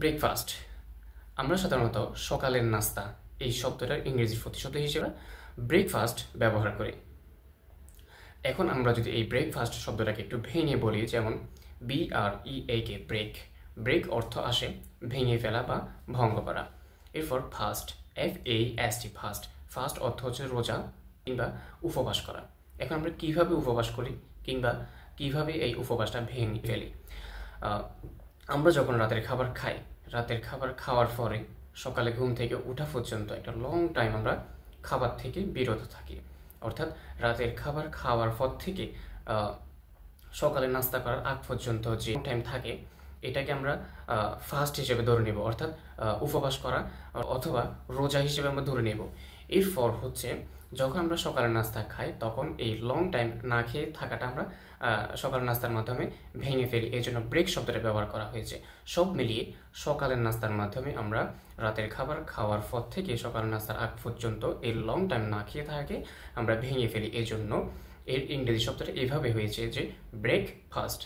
Breakfast আমরা সাধারণত সকালের নাস্তা এই শব্দটার ইংরেজি প্রতিশব্দ হিসেবে ব্রেকফাস্ট ব্যবহার করি। এখন আমরা যদি এই ব্রেকফাস্ট শব্দটাকে একটু ভেঙে বলি, যেমন BREAK ব্রেক, ব্রেক অর্থ আসে ভেঙে ফেলা বা ভঙ্গ করা। এরপর ফাস্ট, FAST ফাস্ট, ফাস্ট অর্থ হচ্ছে রোজা কিংবা উপবাস করা। এখন আমরা কিভাবে উপবাস করি কিংবা কিভাবে এই উপবাসটা ভেঙে ফেলি? আমরা যখন রাতের খাবার খাই, রাতের খাবার খাওয়ার পরে সকালে ঘুম থেকে ওঠা পর্যন্ত একটা লং টাইম আমরা খাবার থেকে বিরত থাকি। অর্থাৎ রাতের খাবার খাওয়ার পর থেকে সকালে নাস্তা করার আগ পর্যন্ত যে টাইম থাকে, এটাকে আমরা ফাস্ট হিসেবে ধরে নেব, অর্থাৎ উপবাস করা অথবা রোজা হিসেবে আমরা ধরে নেব। এরপর হচ্ছে যখন আমরা সকালের নাস্তা খাই, তখন এই লং টাইম না খেয়ে থাকাটা আমরা সকালের নাস্তার মাধ্যমে ভেঙে ফেলি। এই জন্য ব্রেক শব্দটা ব্যবহার করা হয়েছে। সব মিলিয়ে সকালের নাস্তার মাধ্যমে আমরা রাতের খাবার খাওয়ার পর থেকে সকালের নাস্তার আগ পর্যন্ত এই লং টাইম না খেয়ে থাকে আমরা ভেঙে ফেলি। এই জন্য এর ইংরেজি শব্দটা এভাবে হয়েছে যে ব্রেকফাস্ট।